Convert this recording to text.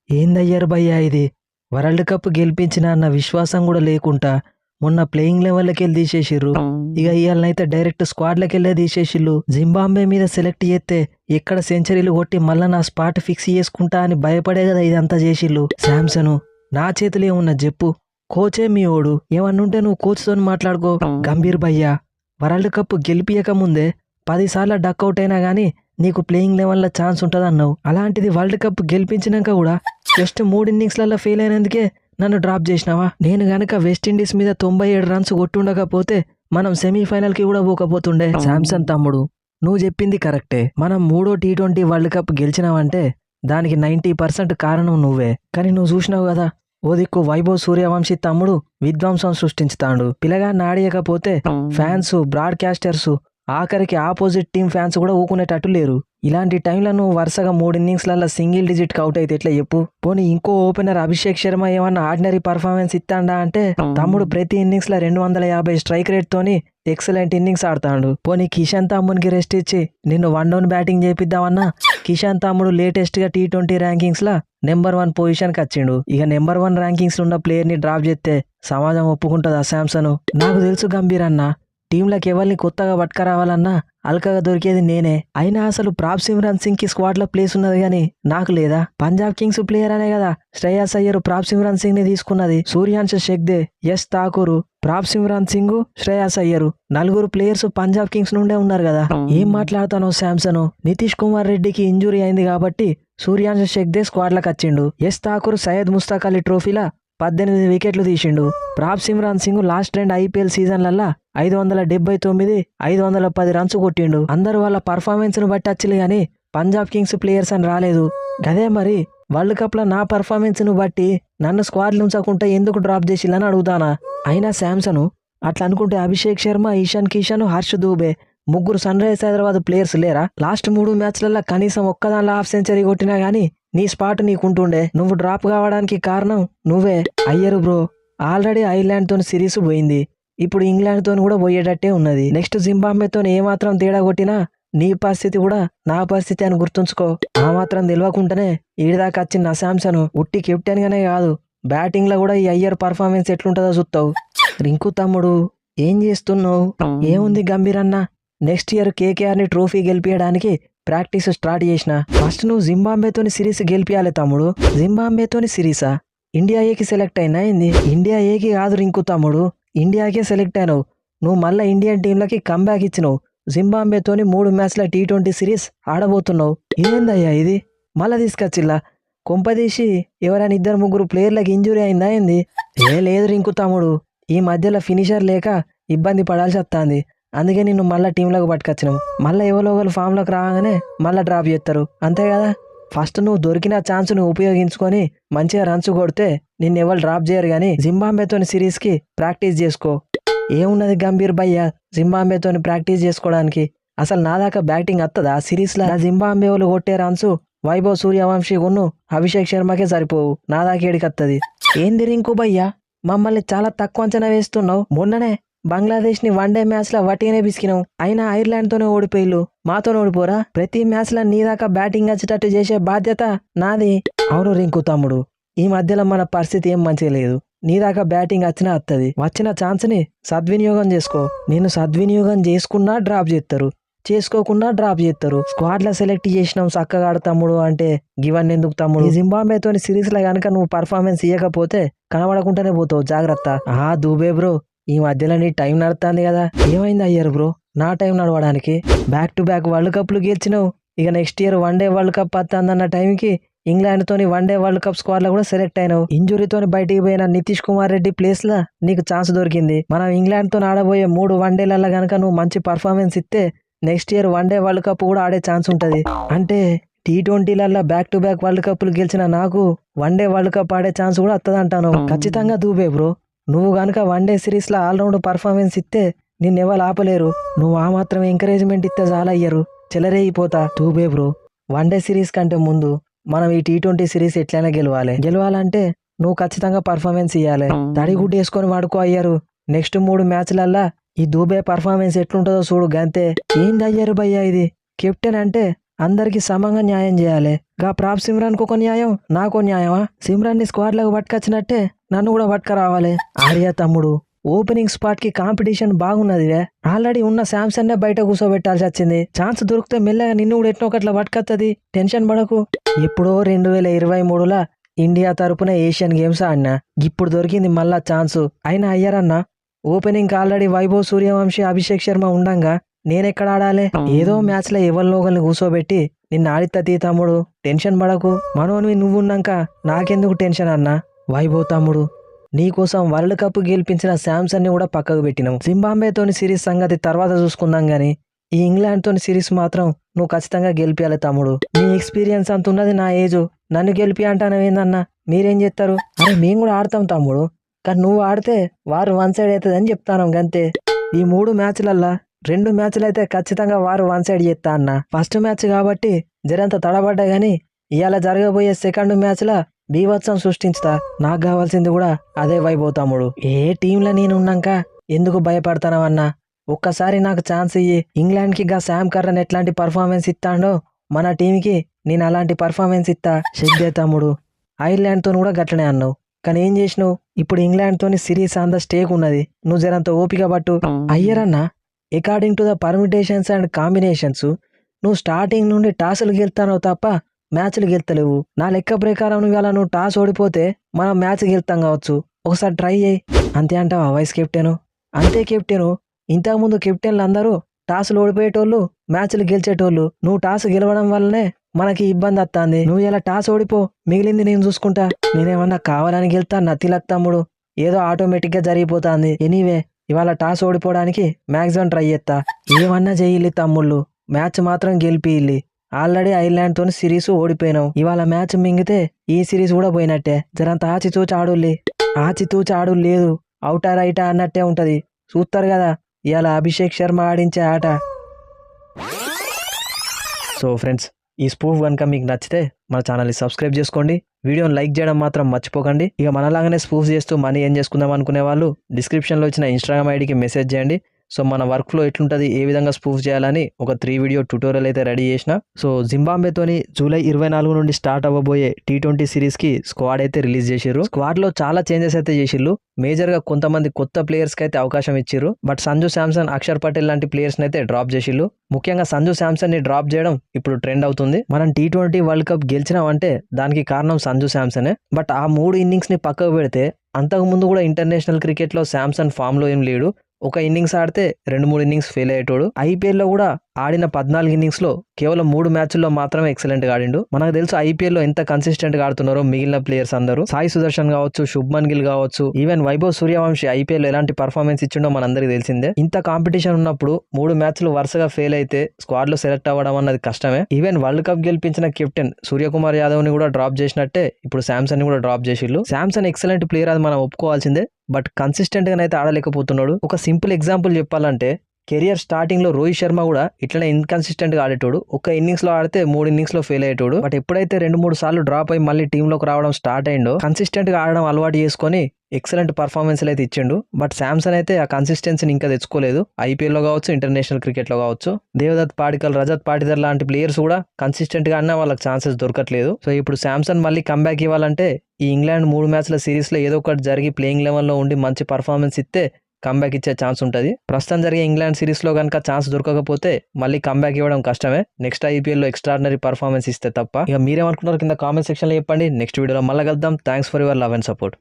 ఏందయ్యారు భయ్యా ఇది? World cup గెలిపించిన అన్న విశ్వాసం కూడా లేకుండా మొన్న ప్లేయింగ్ లెవెల్‌కెళ్ళి తీసేసిర్రు. ఇక ఇయాలనైతే డైరెక్ట్ స్క్వాడ్‌లకెళ్ళే తీసేసిల్లు. జింబాబ్వే మీద సెలెక్ట్ చేస్తే ఎక్కడ సెంచరీలు కొట్టి మళ్ళా నా స్పాట్ ఫిక్స్ చేసుకుంటా అని భయపడే కదా ఇదంతా చేసిల్లు. శాంసను నా చేతిలో ఏమున్నా చెప్పు, కోచే మీ ఓడు. ఏమన్నుంటే నువ్వు కోచ్‌తోని మాట్లాడుకో. గంభీర్ భయ్యా, వరల్డ్ కప్ గెలిపియక ముందే 10 సార్లు డక్అవుట్ అయినా కానీ నీకు ప్లేయింగ్ లెవెల్లో ఛాన్స్ ఉంటుందన్నావు. అలాంటిది వరల్డ్ కప్ గెలిపించినాక కూడా జస్ట్ 3 ఇన్నింగ్స్లలో ఫెయిల్ అయినందుకే నన్ను డ్రాప్ చేసినావా? నేను గనక వెస్టిండీస్ మీద 97 రన్స్ కొట్టుండకపోతే మనం సెమీఫైనల్కి కూడా పోకపోతుండే. శాంసన్ తమ్ముడు, నువ్వు చెప్పింది కరెక్టే. మనం 3వ T20 వరల్డ్ కప్ గెలిచినావంటే దానికి 90% కారణం నువ్వే. కానీ నువ్వు చూసినావు కదా, ఓ దిక్కు వైభవ్ సూర్యవంశీ తమ్ముడు విధ్వంసం సృష్టించుతాడు. పిల్లగాన్ని ఆడియకపోతే ఫ్యాన్స్, బ్రాడ్కాస్టర్స్, ఆఖరికి ఆపోజిట్ టీం ఫ్యాన్స్ కూడా ఊకునేటట్టు లేరు. ఇలాంటి టైంలో నువ్వు వరుసగా 3 ఇన్నింగ్స్లలో సింగిల్ డిజిట్కి అవుట్ అయితే ఎట్లా చెప్పు? పోనీ ఇంకో ఓపెనర్ అభిషేక్ శర్మ ఏమన్నా ఆర్డినరీ పర్ఫార్మెన్స్ ఇస్తాడా అంటే తమ్ముడు ప్రతి ఇన్నింగ్స్లో 250 స్ట్రైక్ రేట్ తోని ఎక్సలెంట్ ఇన్నింగ్స్ ఆడతాడు. పోనీ కిషన్ తమ్మునికి రెస్ట్ ఇచ్చి నిన్ను 1 డౌన్ బ్యాటింగ్ చేపిద్దామన్నా కిషన్ తమ్ముడు లేటెస్ట్ గా T20 ర్యాంకింగ్స్ లా నెంబర్ 1 పొజిషన్కి వచ్చిండు. ఇక నెంబర్ 1 ర్యాంకింగ్స్ ఉన్న ప్లేయర్ ని డ్రాప్ చేస్తే సమాజం ఒప్పుకుంటుందా శాంసన్? నాకు తెలుసు గంభీర్ అన్న, టీంలకు ఎవరిని కొత్తగా పట్టుకరావాలన్నా అల్కగా దొరికేది నేనే. అయినా అసలు ప్రాప్ సిమ్రాన్ సింగ్ కి స్క్వాడ్ లో ప్లేస్ ఉన్నది గానీ నాకు లేదా? పంజాబ్ కింగ్స్ ప్లేయర్ అనే కదా శ్రేయాస్ అయ్యర్ ప్రాప్ సిమ్రాన్ సింగ్ ని తీసుకున్నది. సూర్యాంశ షెగ్దే, S Thakur, Prabhsimran Singh, Shreyas Iyer, 4 players Punjab Kings నుండే ఉన్నారు కదా. ఏం మాట్లాడతానో శాంసన్? నితీష్ కుమార్ రెడ్డికి ఇంజురీ అయింది కాబట్టి సూర్యాంశ షెగ్దే స్క్వాడ్ లకు వచ్చిండు. ఎస్ ఠాకూర్ సయ్యద్ ముస్తాక్ అలీ ట్రోఫీలా 18 వికెట్లు తీసిండు. Prabhsimran Singh last 2 IPL సీజన్లల్లా 579, 510 రన్స్ కొట్టిండు. అందరూ వాళ్ళ పర్ఫార్మెన్స్ ను బట్టి వచ్చిలు గాని పంజాబ్ కింగ్స్ ప్లేయర్స్ అని రాలేదు. గదే మరి వరల్డ్ కప్ లో నా పర్ఫార్మెన్స్ ను బట్టి నన్ను స్క్వాడ్ ఉంచకుంటే ఎందుకు డ్రాప్ చేసిల్లని అడుగుతానా? అయినా శాంసన్ అట్లా అనుకుంటే Abhishek Sharma, Ishan Kishan, Harsh Dubey 3 Sunrisers Hyderabad players లేరా? లాస్ట్ 3 మ్యాచ్లలో కనీసం ఒక్కదానిలో హాఫ్ సెంచరీ కొట్టినా గానీ నీ స్పాట్ నీకుంటుండే. నువ్వు డ్రాప్ కావడానికి కారణం నువ్వే. అయ్యరు బ్రో, ఆల్రెడీ ఐర్లాండ్ తోని సిరీస్ పోయింది, ఇప్పుడు ఇంగ్లాండ్ తోని కూడా పోయేటట్టే ఉన్నది. నెక్స్ట్ జింబాబ్వేతో ఏమాత్రం తేడా కొట్టినా నీ పరిస్థితి కూడా నా పరిస్థితి అని గుర్తుంచుకో. ఆ మాత్రం తెలియకుండానే ఈడిదాకా వచ్చిన శాంసన్ ఉట్టి కెప్టెన్ గానే కాదు, బ్యాటింగ్ లో కూడా ఈ అయ్యర్ పర్ఫార్మెన్స్ ఎట్లుంటుందో చూస్తావు. రింకు తమ్ముడు ఏం చేస్తున్నావు? ఏముంది గంభీర్ అన్న, నెక్స్ట్ ఇయర్ KKR ని ట్రోఫీ గెలిపించడానికి ప్రాక్టీస్ స్టార్ట్ చేసిన. ఫస్ట్ నువ్వు జింబాబ్వేతోని సిరీస్ గెలిపియాలి తమ్ముడు. జింబాబ్వేతోని సిరీసా? ఇండియా ఏకి సెలెక్ట్ అయినా ఏంది? ఇండియా ఏకి కాదు రింకు తమ్ముడు, ఇండియాకే సెలెక్ట్ అయినావు. నువ్వు మళ్ళీ ఇండియన్ టీంలకి కంబ్యాక్ ఇచ్చినావు. జింబాబ్వేతోని 3 మ్యాచ్ల T20 సిరీస్ ఆడబోతున్నావు. ఏందయ్యా ఇది? మళ్ళా తీసుకొచ్చిల్లా? కొంపదీసి ఎవరైనా 2-3 ప్లేయర్లకి ఇంజురీ అయిందా ఏంది? లేదు రింకు తమ్ముడు, ఈ మధ్యలో ఫినిషర్ లేక ఇబ్బంది పడాల్సి వస్తుంది, అందుకే నిన్ను మళ్ళీ టీంలోకి పట్టుకొచ్చినావు. మళ్ళీ ఎవరో ఒకరు ఫామ్లోకి రాగానే మళ్ళీ డ్రాప్ చేస్తారు, అంతే కదా? ఫస్ట్ నువ్వు దొరికిన ఛాన్స్ను ఉపయోగించుకొని మంచిగా రన్స్ కొడితే నిన్ను ఎవరు డ్రాప్ చేయరు. కానీ జింబాబ్వేతోని సిరీస్కి ప్రాక్టీస్ చేసుకో. ఏమున్నది గంభీర్ భయ్యా జింబాబ్వేతోని ప్రాక్టీస్ చేసుకోవడానికి? అసలు నా దాకా బ్యాటింగ్ వస్తుందా సిరీస్లో? జింబాబ్వే వాళ్ళు కొట్టే రన్స్ వైభవ్ సూర్యవంశీ కొన్ను అభిషేక్ శర్మకే సరిపోవు, నా దాకా ఏడికి వస్తుంది. ఏంది రింకు భయ్యా, మమ్మల్ని చాలా తక్కువ అంచనా వేస్తున్నావు. మొన్ననే బంగ్లాదేశ్ ని 1 డే మ్యాచ్ లో వట్టిగానే పిసికినావు, అయినా ఐర్లాండ్ తోనే ఓడిపోయిల్లు, మాతోనే ఓడిపోరా? ప్రతి మ్యాచ్ లో నీ దాకా బ్యాటింగ్ వచ్చేటట్టు చేసే బాధ్యత నాది. అవును రింకు తమ్ముడు, ఈ మధ్యలో మన పరిస్థితి ఏం మంచిగా లేదు. నీ దాకా బ్యాటింగ్ వచ్చినా వస్తుంది, వచ్చిన ఛాన్స్ ని సద్వినియోగం చేసుకో. నేను సద్వినియోగం చేసుకున్నా డ్రాప్ చేస్తారు, చేసుకోకుండా డ్రాప్ చేస్తారు. స్క్వాడ్ లో సెలెక్ట్ చేసినాం చక్కగా ఆడు తమ్ముడు అంటే గివన్ ఎందుకు తమ్ముడు? జింబాబ్వేతోని సిరీస్ లో గనక నువ్వు పర్ఫార్మెన్స్ ఇవ్వకపోతే కనబడకుండానే పోతావు, జాగ్రత్త. దూబే బ్రో, ఈ మధ్యలో నీ టైం నడుస్తుంది కదా, ఏమైంది అయ్యారు బ్రో నా టైం నడవడానికి? బ్యాక్ టు బ్యాక్ వరల్డ్ కప్లు గెలిచినావు, ఇక next year 1 day world cup వస్తుందన్న టైంకి ఇంగ్లాండ్ తోని 1 డే వరల్డ్ కప్ స్క్వాడ్ లో కూడా సెలెక్ట్ అయినావు. ఇంజురీతోని బయటికి పోయిన నితీష్ కుమార్ రెడ్డి ప్లేస్ లా నీకు ఛాన్స్ దొరికింది. మనం ఇంగ్లాండ్ తో ఆడబోయే 3 వన్ డేలలో గనక నువ్వు మంచి పర్ఫార్మెన్స్ ఇస్తే next year 1 day world cup కూడా ఆడే ఛాన్స్ ఉంటది. అంటే T20లలో బ్యాక్ టు బ్యాక్ వరల్డ్ కప్లు గెలిచిన నాకు 1 డే వరల్డ్ కప్ ఆడే ఛాన్స్ కూడా వస్తుంది అంటాను. ఖచ్చితంగా దూబే బ్రో, నువ్వు గనక 1 డే సిరీస్ లో ఆల్రౌండ్ పర్ఫార్మెన్స్ ఇస్తే నిన్నెవరు ఆపలేరు. నువ్వు ఆ మాత్రం ఎంకరేజ్మెంట్ ఇస్తే చాలయ్యారు, చెలరేగిపోతా. దూబే బ్రో, 1 డే సిరీస్ కంటే ముందు మనం ఈ T20 సిరీస్ ఎట్లయినా గెలవాలంటే నువ్వు ఖచ్చితంగా పర్ఫార్మెన్స్ ఇవ్వాలి. తడిగుడ్డు వేసుకొని వాడుకో అయ్యారు. నెక్స్ట్ 3 మ్యాచ్లల్లా ఈ దూబే పర్ఫార్మెన్స్ ఎట్లుంటుందో చూడు, గంతే. ఏంది అయ్యారు భయ్యా ఇది? కెప్టెన్ అంటే అందరికి సమంగా న్యాయం చేయాలి. గా ప్రాప్ సిమ్రాన్కి ఒక న్యాయం నాకో న్యాయమా? సిమ్రాన్ని స్క్వాడ్లకు పట్టుకొచ్చినట్టే నన్ను కూడా పట్టుకురావాలి. ఆర్య తమ్ముడు, ఓపెనింగ్ స్పాట్ కి కాంపిటీషన్ బాగున్నదివే. ఆల్రెడీ ఉన్న శాంసన్ నే బయట కూర్చోబెట్టాల్సి వచ్చింది. ఛాన్స్ దొరికితే మెల్లగా నిన్ను కూడా ఎట్నో ఒకట్లా పట్టుకొత్తది. టెన్షన్ పడకు. ఎప్పుడో 2023లా ఇండియా తరపున ఏషియన్ గేమ్స్ ఆడినా. ఇప్పుడు దొరికింది మళ్ళా ఛాన్సు. అయినా అయ్యారన్నా ఓపెనింగ్ ఆల్రెడీ వైభవ్ సూర్యవంశీ, అభిషేక్ శర్మ ఉండంగా నేనెక్కడ ఆడాలి? ఏదో మ్యాచ్ లో ఎవరిలో ఒకరిని కూర్చోబెట్టి నిన్ను ఆడిత్తీ తమ్ముడు. టెన్షన్ పడకు. మనోనివి నువ్వున్నాక నాకెందుకు టెన్షన్ అన్నా? వైభవ్ తమ్ముడు, నీకోసం వరల్డ్ కప్ గెలిపించిన శాంసన్ ని కూడా పక్కకు పెట్టినావు. జింబాబ్వేతోని సిరీస్ సంగతి తర్వాత చూసుకుందాం గాని ఈ ఇంగ్లాండ్ తోని సిరీస్ మాత్రం నువ్వు ఖచ్చితంగా గెలిపియాలి తమ్ముడు. నీ ఎక్స్పీరియన్స్ అంత ఉన్నది, నా ఏజు. నన్ను గెలిపి అంటానవేందన్నా? మీరేం చేస్తారు? అరే మేము కూడా ఆడతాం తమ్ముడు, కానీ నువ్వు ఆడితే వారు వన్ సైడ్ అవుతుంది అని చెప్తాను గంతే. ఈ 3 మ్యాచ్లల్లా 2 మ్యాచ్లు అయితే ఖచ్చితంగా వారు వన్ సైడ్ చేస్తా అన్న. ఫస్ట్ మ్యాచ్ కాబట్టి జరంత తడబడ్డా గాని ఇవాళ జరగబోయే సెకండ్ మ్యాచ్ లా బీభత్సం సృష్టించుతా. నాకు కావాల్సింది కూడా అదే వైభవ్ తమ్ముడు. ఏ టీంలో నేనున్నాక ఎందుకు భయపడతానవన్నా? ఒక్కసారి నాకు ఛాన్స్ ఇయ్యి. ఇంగ్లాండ్కి గా శామ్ కర్రన్ ఎట్లాంటి పర్ఫార్మెన్స్ ఇస్తాడో మన టీంకి నేను అలాంటి పర్ఫార్మెన్స్ ఇస్తా. షెడ్డే తమ్ముడు, ఐర్లాండ్తో కూడా గట్లనే అన్నావు, కానీ ఏం చేసినావు? ఇప్పుడు ఇంగ్లాండ్తోని సిరీస్ అంత స్టేక్ ఉన్నది. నువ్వు జరంత ఓపిక పట్టు. అయ్యరన్నా, according to the permutations and combinations నువ్వు స్టార్టింగ్ నుండి టాసులు గెలుతానో తప్ప మ్యాచ్లు గెలుతలేవు. నా లెక్క ప్రకారం నువ్వు టాస్ ఓడిపోతే మనం మ్యాచ్ గెలుతాం కావచ్చు. ఒకసారి ట్రై చేయి. అంతే అంటావా వైస్ కెప్టెను? అంతే కెప్టెను. ఇంతకుముందు కెప్టెన్లు అందరూ టాసులు ఓడిపోయేటోళ్ళు, మ్యాచ్లు గెలిచేటోళ్ళు. నువ్వు టాస్ గెలవడం వల్లనే మనకి ఇబ్బంది వస్తుంది. నువ్వు ఇలా టాస్ ఓడిపో, మిగిలింది నేను చూసుకుంటా. నేనేమన్నా కావాలని గెలుతా నత్తిలక్ తమ్ముడు, ఏదో ఆటోమేటిక్గా జరిగిపోతుంది. ఎనీవే ఇవాళ టాస్ ఓడిపోవడానికి మ్యాక్సిమం ట్రై చేస్తా. ఏమన్నా చెయ్యిల్లి తమ్ముళ్ళు, మ్యాచ్ మాత్రం గెలిపిల్లి. ఆల్రెడీ ఐర్లాండ్ తోని సిరీస్ ఓడిపోయినావు. ఇవాళ మ్యాచ్ మింగితే ఈ సిరీస్ కూడా పోయినట్టే. జరంత ఆచితూచి ఆడుల్లి. ఆచితూచి ఆడు లేదు, అవుటా రైటా అన్నట్టే ఉంటది. చూస్తారు కదా ఇవాళ అభిషేక్ శర్మ ఆడించే ఆట. సో ఫ్రెండ్స్, ఈ స్పూఫ్ కనుక మీకు నచ్చితే మన ఛానల్ని సబ్స్క్రైబ్ చేసుకోండి. వీడియోని లైక్ చేయడం మాత్రం మర్చిపోకండి. ఇక మనలాగానే స్పూఫ్ చేస్తూ మనీ ఏం చేసుకుందాం అనుకునే వాళ్ళు డిస్క్రిప్షన్లో ఇచ్చిన ఇన్స్టాగ్రామ్ ఐడికి మెసేజ్ చేయండి. సో మన వర్క్ ఫ్లో ఎట్లుంటుంది, ఏ విధంగా స్పూఫ్ చేయాలని ఒక 3 వీడియో ట్యూటోరియల్ అయితే రెడీ చేసిన. సో జింబాబ్వేతోని జూలై 24 నుండి స్టార్ట్ అవ్వబోయే T20 సిరీస్కి స్క్వాడ్ అయితే రిలీజ్ చేసిర్రు. స్క్వాడ్లో చాలా చేంజెస్ అయితే చేసిర్రు. మేజర్గా కొంతమంది కొత్త ప్లేయర్స్కి అయితే అవకాశం ఇచ్చిర్రు. బట్ సంజు శాంసన్, అక్షర్ పటేల్ లాంటి ప్లేయర్స్ని అయితే డ్రాప్ చేసిర్రు. ముఖ్యంగా సంజు శాంసన్ని డ్రాప్ చేయడం ఇప్పుడు ట్రెండ్ అవుతుంది. మనం T20 వరల్డ్ కప్ గెలిచినామంటే దానికి కారణం సంజు శాంసనే. బట్ ఆ 3 ఇన్నింగ్స్ని పక్కకు పెడితే అంతకుముందు కూడా ఇంటర్నేషనల్ క్రికెట్లో శాంసన్ ఫామ్లో ఏం లేడు. ఒక ఇన్నింగ్స్ ఆడితే 2-3 ఇన్నింగ్స్ ఫెయిల్ అయ్యేటోడు. ఐపీఎల్లో కూడా ఆడిన 14 ఇన్నింగ్స్లో కేవలం 3 మ్యాచ్ల్లో మాత్రమే ఎక్సలెంట్గా ఆడిండు. మనకు తెలుసు ఐపీఎల్లో ఎంత కన్సిస్టెంట్గా ఆడుతున్నారో మిగిలిన ప్లేయర్స్ అందరూ. సాయి సుదర్శన్ కావచ్చు, శుభ్మన్ గిల్ కావచ్చు, ఈవెన్ వైభవ్ సూర్యవంశీ ఐపీఎల్లో ఎలాంటి పర్ఫార్మెన్స్ ఇచ్చిండో మనందరికీ తెలిసిందే. ఇంత కాంపిటీషన్ ఉన్నప్పుడు 3 మ్యాచ్లు వరుసగా ఫెయిల్ అయితే స్క్వాడ్లో సెలెక్ట్ అవ్వడం అన్నది కష్టమే. ఈవెన్ వరల్డ్ కప్ గెలిపించిన కెప్టెన్ సూర్యకుమార్ యాదవ్ని కూడా డ్రాప్ చేసినట్టే ఇప్పుడు శాంసన్ ని కూడా డ్రాప్ చేసిళ్ళు. శాంసన్ ఎక్సలెంట్ ప్లేయర్, అది మనం ఒప్పుకోవాల్సిందే. బట్ కన్సిస్టెంట్ గా అయితే ఆడలేకపోతున్నాడు. ఒక సింపుల్ ఎగ్జాంపుల్ చెప్పాలంటే కెరియర్ స్టార్టింగ్ లో రోహిత్ శర్మ కూడా ఇట్లనే ఇన్కన్సిస్టెంట్ గా ఆడేటోడు. ఒక ఇన్నింగ్స్ లో ఆడితే 3 ఇన్నింగ్స్ లో ఫెయిల్ అయ్యేటోడు. బట్ ఎప్పుడైతే 2-3 సార్లు డ్రాప్ అయ్యి మళ్ళీ టీంలోకి రావడం స్టార్ట్ అయిందో కన్సిస్టెంట్ గా ఆడడం అలవాటు చేసుకొని ఎక్సలెంట్ పర్ఫార్మెన్స్ అయితే ఇచ్చిండు. బట్ శాంసన్ అయితే ఆ కన్సిస్టెన్సీని ఇంకా తెచ్చుకోలేదు. ఐపీఎల్ లో కావచ్చు, ఇంటర్నేషనల్ క్రికెట్ లో కావచ్చు. దేవదత్ పాడికల్, రజత్ పాటిదర్ లాంటి ప్లేయర్స్ కూడా కన్సిస్టెంట్ గా అన్నా వాళ్ళకి ఛాన్సెస్ దొరకట్లేదు. సో ఇప్పుడు శాంసన్ మళ్ళీ కంబ్యాక్ ఇవ్వాలంటే ఈ ఇంగ్లాండ్ 3 మ్యాచ్ల సిరీస్ లో ఏదో ఒకటి జరిగి ప్లేయింగ్ లెవెల్ లో ఉండి మంచి పర్ఫార్మెన్స్ ఇస్తే కంబ్యాక్ ఇచ్చే ఛాన్స్ ఉంటుంది. ప్రస్తుతం జరిగే ఇంగ్లాండ్ సిరీస్ లో కనుక ఛాన్స్ దొరకకపోతే మళ్ళీ కంబ్యాక్ ఇవ్వడం కష్టమే. నెక్స్ట్ ఐపీఎల్ లో ఎక్స్ట్రాడినరీ పర్ఫార్మెన్స్ ఇస్తే తప్ప. ఇక మీరేమనుకుంటారు కింద కామెంట్ సెక్షన్ లో చెప్పండి. నెక్స్ట్ వీడియోలో మళ్ళీ కలుద్దాం. Thanks for your love and support.